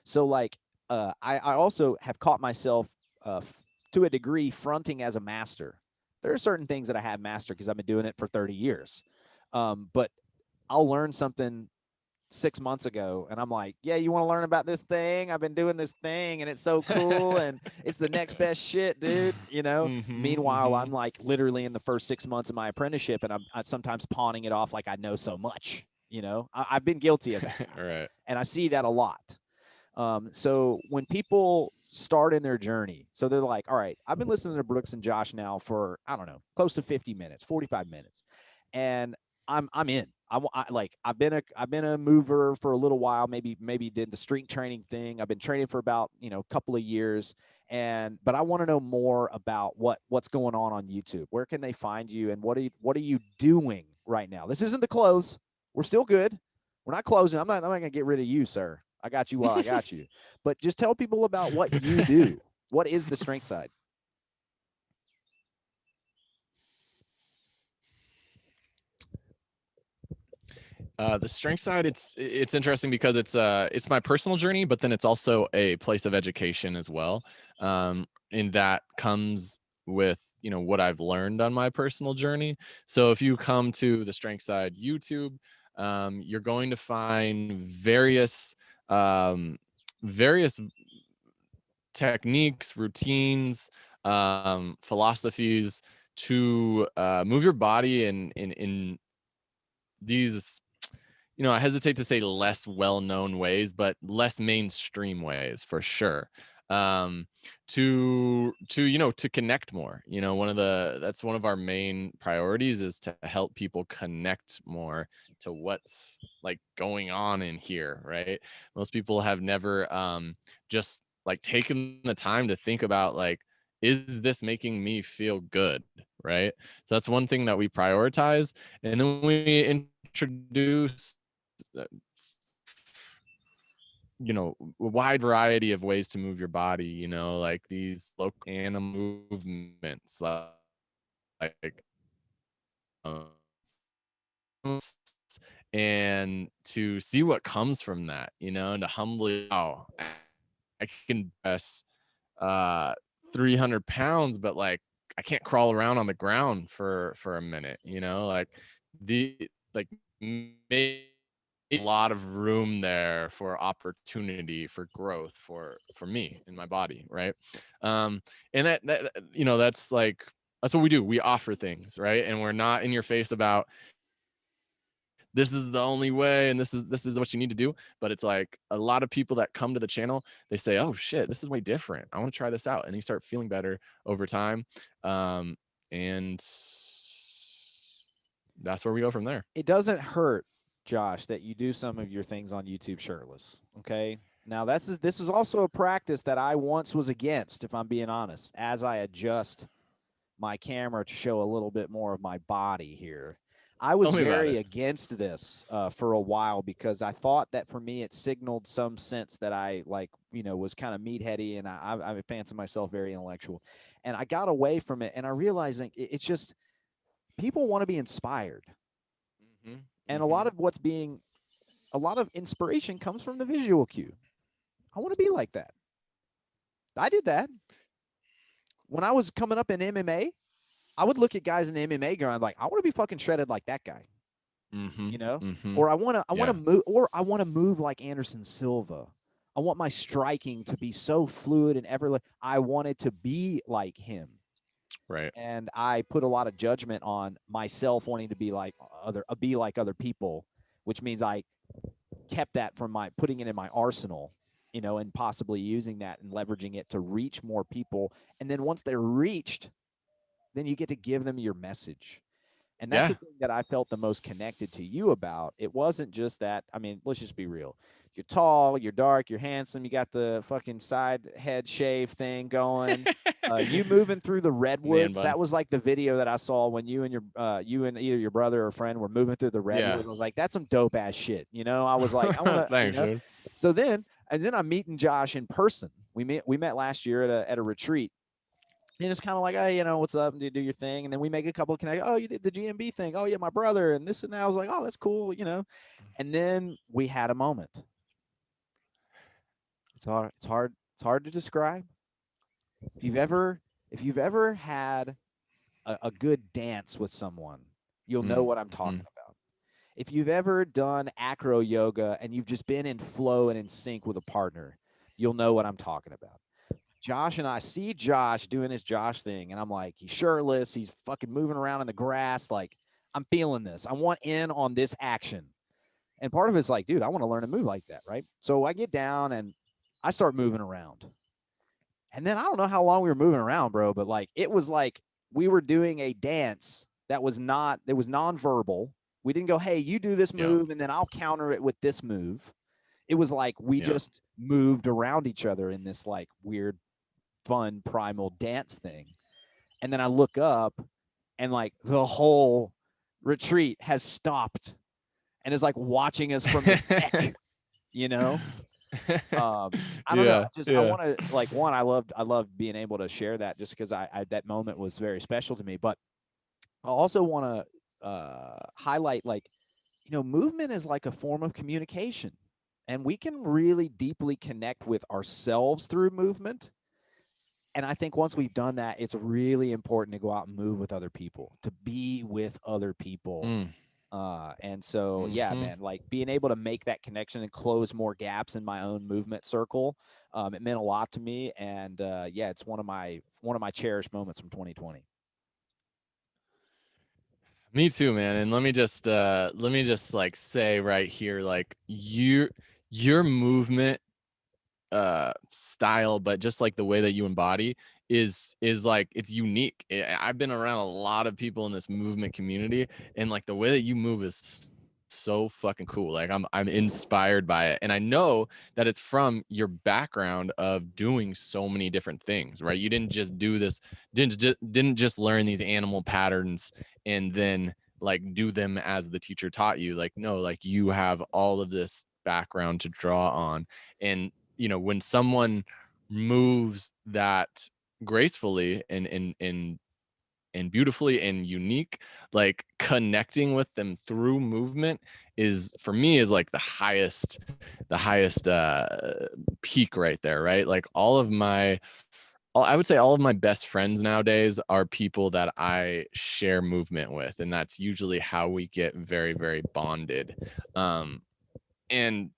So like, I also have caught myself to a degree fronting as a master. There are certain things that I have mastered because I've been doing it for 30 years. But I'll learn something 6 months ago and I'm like, yeah, you want to learn about this thing? I've been doing this thing and it's so cool and it's the next best shit, dude. Meanwhile, I'm like literally in the first 6 months of my apprenticeship and I'm sometimes pawning it off like I know so much. I've been guilty of that. Right. And I see that a lot. So when people start in their journey, so they're like, all right, I've been listening to Brooks and Josh now for, I don't know, close to 50 minutes, 45 minutes. And I'm in. I've been a mover for a little while, maybe did the strength training thing. I've been training for about, a couple of years. But I want to know more about what's going on YouTube. Where can they find you? And what are you doing right now? This isn't the close. We're still good. We're not closing. I'm not going to get rid of you, sir. I got you while I got you. But just tell people about what you do. What is the strength side? The strength side, it's interesting because it's my personal journey, but then it's also a place of education as well. And that comes with what I've learned on my personal journey. So if you come to the strength side YouTube, you're going to find various techniques, routines, philosophies to move your body in these, I hesitate to say less well-known ways, but less mainstream ways for sure. To connect more. That's one of our main priorities is to help people connect more to what's like going on in here, right? Most people have never just like taken the time to think about like, is this making me feel good, right? So that's one thing that we prioritize, and then we introduce a wide variety of ways to move your body, like these local animal movements, like and to see what comes from that, and to humbly, I can press 300 pounds, but like I can't crawl around on the ground for a minute, like maybe a lot of room there for opportunity for growth for me in my body, right? And that that's what we do. We offer things, right? And we're not in your face about this is the only way and this is what you need to do. But it's like a lot of people that come to the channel, they say, oh shit, this is way different, I want to try this out, and you start feeling better over time. And that's where we go from there. It doesn't hurt, Josh, that you do some of your things on YouTube shirtless. Okay. Now this is also a practice that I once was against, if I'm being honest, as I adjust my camera to show a little bit more of my body here. I was very against this for a while because I thought that for me it signaled some sense that I was kind of meatheady, and I fancy myself very intellectual, and I got away from it, and I realized it's just people want to be inspired. Mm-hmm. And a lot of inspiration comes from the visual cue. I want to be like that. I did that. When I was coming up in MMA, I would look at guys in the MMA ground like, I want to be fucking shredded like that guy. Mm-hmm. You know? Mm-hmm. Or I want to move, or I want to move like Anderson Silva. I want my striking to be so fluid and effortless. I wanted to be like him. Right. And I put a lot of judgment on myself wanting to be like other people, which means I kept that from putting it in my arsenal, and possibly using that and leveraging it to reach more people. And then once they're reached, then you get to give them your message. And that's the thing that I felt the most connected to you about. It wasn't just that. I mean, let's just be real. You're tall, you're dark, you're handsome. You got the fucking side head shave thing going. You moving through the redwoods. That was like the video that I saw when you and either your brother or friend were moving through the redwoods. I was like, that's some dope ass shit. I was like, I want to. Thanks, dude. So then I'm meeting Josh in person. We met last year at a retreat. And it's kind of like, hey, what's up? And do your thing. And then we make a couple of connections. Oh, you did the GMB thing. Oh, yeah, my brother. And this and that. I was like, oh, that's cool, And then we had a moment. It's hard to describe. If you've ever had a good dance with someone, you'll know what I'm talking about. If you've ever done acro yoga and you've just been in flow and in sync with a partner, you'll know what I'm talking about. Josh and I see Josh doing his Josh thing, and I'm like, he's shirtless, he's fucking moving around in the grass. Like, I'm feeling this. I want in on this action. And part of it's like, dude, I want to learn to move like that, right? So I get down and I start moving around. And then I don't know how long we were moving around, bro, but like it was like we were doing a dance that was nonverbal. We didn't go, hey, you do this move, and then I'll counter it with this move. It was like we just moved around each other in this like weird, fun, primal dance thing. And then I look up and like the whole retreat has stopped and is like watching us from the deck, I don't know. I want to like I loved being able to share that just because I that moment was very special to me. But I also want to highlight like, movement is like a form of communication, and we can really deeply connect with ourselves through movement. And I think once we've done that, it's really important to go out and move with other people, to be with other people. And so, yeah, man, like being able to make that connection and close more gaps in my own movement circle, it meant a lot to me. And it's one of my cherished moments from 2020. Me too, man. And let me just like say right here, like your movement style, but just like the way that you embody is like it's unique. I've been around a lot of people in this movement community, and like the way that you move is so fucking cool. Like I'm inspired by it, and I know that it's from your background of doing so many different things, right? You didn't just do this, didn't just learn these animal patterns and then like do them as the teacher taught you. Like, no, like you have all of this background to draw on. And when someone moves that gracefully and beautifully and unique, like connecting with them through movement is, for me, is like the highest peak right there, right? Like I would say all of my best friends nowadays are people that I share movement with, and that's usually how we get very, very bonded. And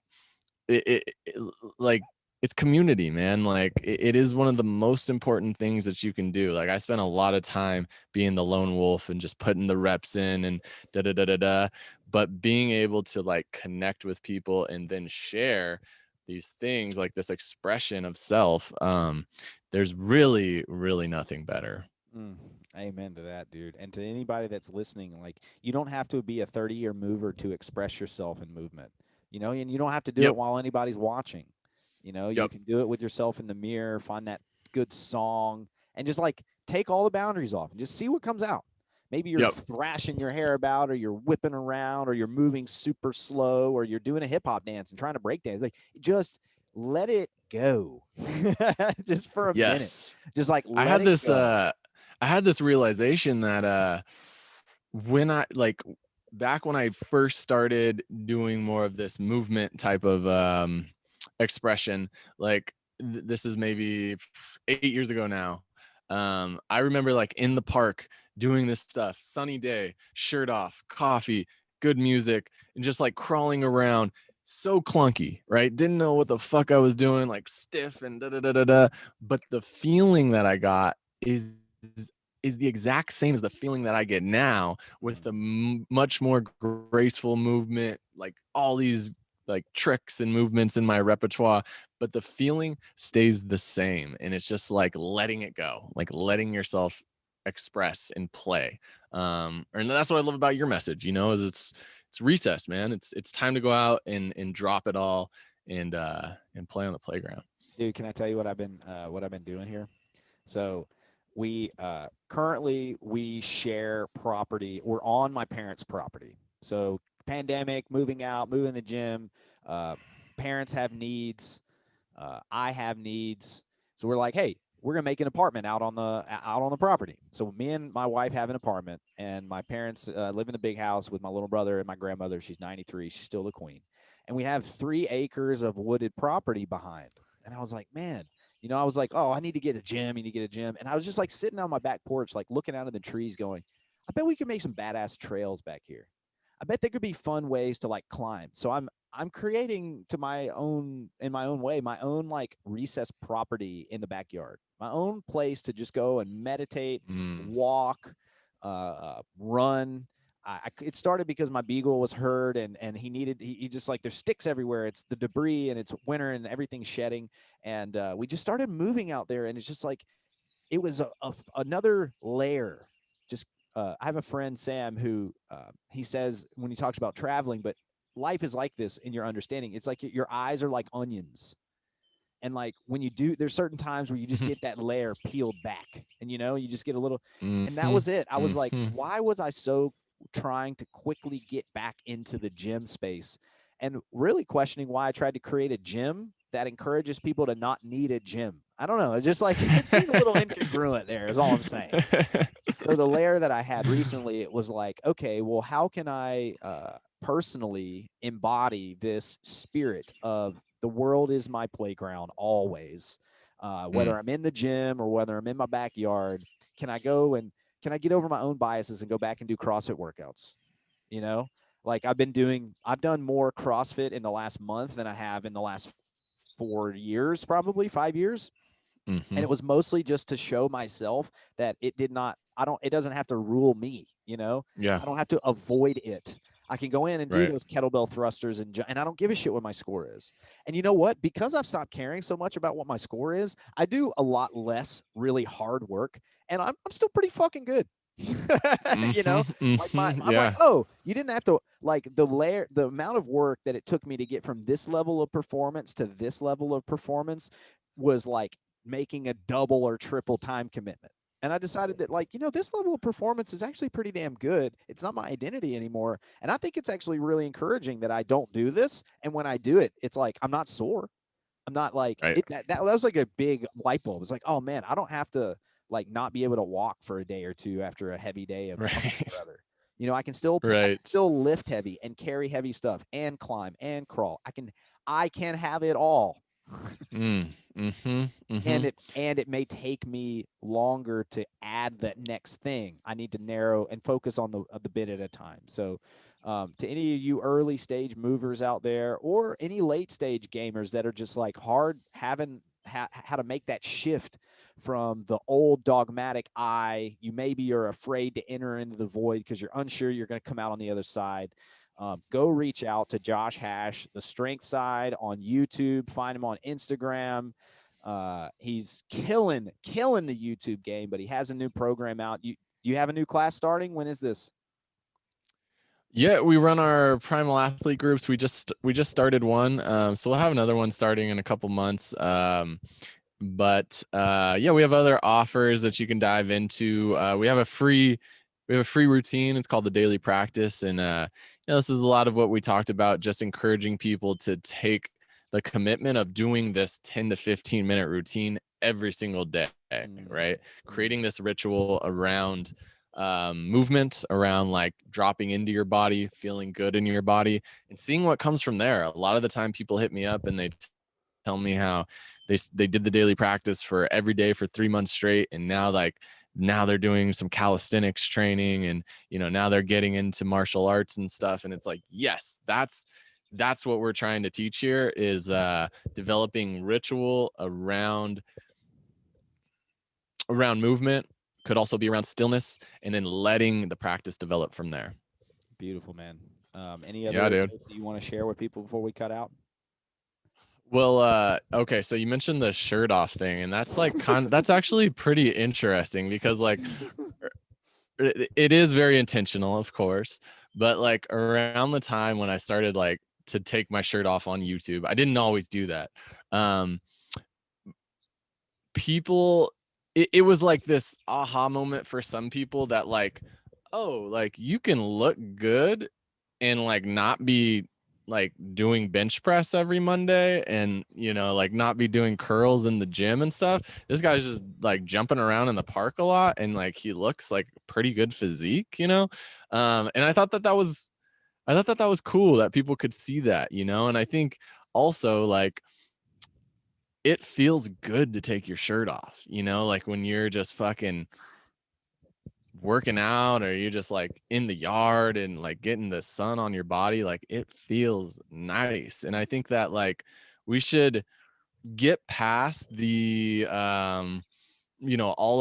like it's community, man. Like it is one of the most important things that you can do. Like I spent a lot of time being the lone wolf and just putting the reps in and da da da da da. But being able to like connect with people and then share these things, like this expression of self, there's really, really nothing better. Amen to that, dude. And to anybody that's listening, like you don't have to be a 30-year mover to express yourself in movement. And you don't have to do it while anybody's watching. You can do it with yourself in the mirror, find that good song, and just like take all the boundaries off and just see what comes out. Maybe you're thrashing your hair about, or you're whipping around, or you're moving super slow, or you're doing a hip hop dance and trying to break dance. Like just let it go. Just for a minute. Just like I had this realization that when I like back when I first started doing more of this movement type of expression, like this is maybe 8 years ago now. I remember like in the park doing this stuff, sunny day, shirt off, coffee, good music, and just like crawling around, so clunky, right? Didn't know what the fuck I was doing, like stiff and da da da da da. But the feeling that I got is the exact same as the feeling that I get now with the much more graceful movement, like all these like tricks and movements in my repertoire, but the feeling stays the same. And it's just like letting it go, like letting yourself express and play. And that's what I love about your message, you know, is it's recess, man. It's time to go out and drop it all and play on the playground. Dude, can I tell you what I've been doing here? So we currently we share property. We're on my parents' property. So pandemic, moving out, moving the gym. Parents have needs. I have needs. So we're like, hey, we're gonna make an apartment out on the property. So me and my wife have an apartment, and my parents live in the big house with my little brother and my grandmother. She's 93. She's still the queen. And we have 3 acres of wooded property behind. And I was like, man, I was like, oh, I need to get a gym. You need to get a gym. And I was just like sitting on my back porch, like looking out of the trees going, I bet we could make some badass trails back here. I bet there could be fun ways to like climb. So I'm creating in my own way, my own like recess property in the backyard, my own place to just go and meditate, walk, run. It started because my beagle was hurt and he just like there's sticks everywhere. It's the debris and it's winter and everything's shedding. And we just started moving out there, and it's just like it was another layer. Just I have a friend, Sam, who he says when he talks about traveling, but life is like this in your understanding. It's like your eyes are like onions. And like when you do, there's certain times where you just get that layer peeled back and, you just get a little, and that was it. I was like, why was I so trying to quickly get back into the gym space and really questioning why I tried to create a gym that encourages people to not need a gym. I don't know. It's just like, it seemed a little incongruent there is all I'm saying. So the layer that I had recently, it was like, okay, well, how can I personally embody this spirit of the world is my playground always, whether I'm in the gym or whether I'm in my backyard? Can I get over my own biases and go back and do CrossFit workouts? Like I've done more CrossFit in the last month than I have in the last 4 years, probably 5 years. And it was mostly just to show myself that it doesn't have to rule me, Yeah. I don't have to avoid it. I can go in and do those kettlebell thrusters and I don't give a shit what my score is. And you know what? Because I've stopped caring so much about what my score is, I do a lot less really hard work, and I'm still pretty fucking good. Like I'm like, oh, you didn't have to like the amount of work that it took me to get from this level of performance to this level of performance was like making a double or triple time commitment. And I decided that like, this level of performance is actually pretty damn good. It's not my identity anymore. And I think it's actually really encouraging that I don't do this. And when I do it, it's like, I'm not sore. I'm not like, that was like a big light bulb. It's like, oh man, I don't have to like not be able to walk for a day or two after a heavy day of something or other. I can still lift heavy and carry heavy stuff and climb and crawl. I can have it all. And it may take me longer to add that next thing. I need to narrow and focus on the bit at a time. So to any of you early stage movers out there, or any late stage gamers that are just like hard having how to make that shift from the old dogmatic you're afraid to enter into the void because you're unsure you're going to come out on the other side. Go reach out to Josh Hash, the strength side, on YouTube. Find him on Instagram. He's killing the YouTube game, but he has a new program out. You have a new class starting? When is this? Yeah, we run our primal athlete groups. We just started one, so we'll have another one starting in a couple months. But we have other offers that you can dive into. We have a free routine. It's called the daily practice, and this is a lot of what we talked about, just encouraging people to take the commitment of doing this 10 to 15 minute routine every single day, right? Creating this ritual around movement, around like dropping into your body, feeling good in your body, and seeing what comes from there. A lot of the time people hit me up and they tell me how they did the daily practice for every day for 3 months straight, and now they're doing some calisthenics training, and now they're getting into martial arts and stuff. And it's like, yes, that's what we're trying to teach here, is developing ritual around movement, could also be around stillness, and then letting the practice develop from there. Beautiful, man. Any Yeah, other dude. tips that you want to share with people before we cut out? Well, okay, so you mentioned the shirt off thing, and that's like that's actually pretty interesting, because like it is very intentional, of course, but like around the time when I started like to take my shirt off on YouTube, I didn't always do that. Um, people, it was like this aha moment for some people, that like, oh, like you can look good and like not be like doing bench press every Monday, and like not be doing curls in the gym and stuff. This guy's just like jumping around in the park a lot, and like he looks like pretty good physique. And I thought that was cool that people could see that. And I think also like it feels good to take your shirt off, like when you're just fucking working out, or you're just like in the yard and like getting the sun on your body. Like it feels nice. And I think that like we should get past the all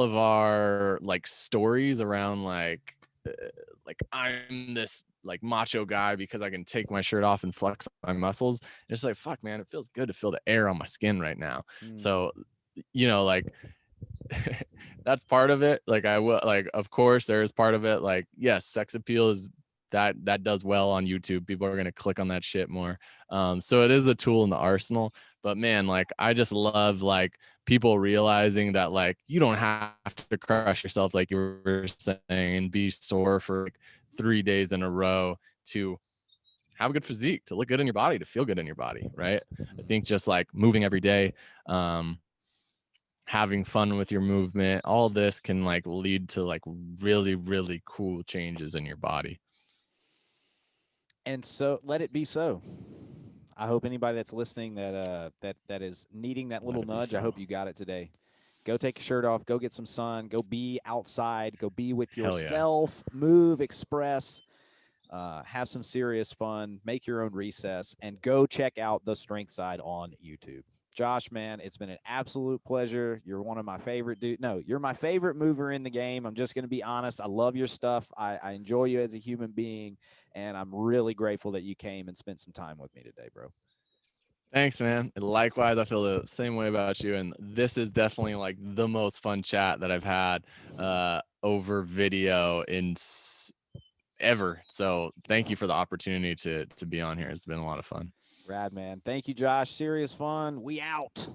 of our like stories around like I'm this like macho guy because I can take my shirt off and flex my muscles. It's like, fuck, man, it feels good to feel the air on my skin right now. So like that's part of it. Like I will, like, of course there's part of it, like, yes, sex appeal is that does well on YouTube. People are going to click on that shit more. So it is a tool in the arsenal. But man, like I just love like people realizing that like you don't have to crush yourself, like you were saying, and be sore for like 3 days in a row to have a good physique, to look good in your body, to feel good in your body, right? I think just like moving every day, having fun with your movement, all this can like lead to like really, really cool changes in your body. And so let it be so. I hope anybody that's listening that is needing that little nudge, I hope you got it today. Go take your shirt off, go get some sun, go be outside, go be with yourself, move, express, have some serious fun, make your own recess, and go check out the Strength Side on YouTube. Josh, man, it's been an absolute pleasure. You're one of my favorite dude. No, you're my favorite mover in the game. I'm just going to be honest. I love your stuff. I enjoy you as a human being, and I'm really grateful that you came and spent some time with me today, bro. Thanks, man. And likewise, I feel the same way about you. And this is definitely like the most fun chat that I've had over video ever. So thank you for the opportunity to be on here. It's been a lot of fun. Rad, man. Thank you, Josh. Serious Fun. We out.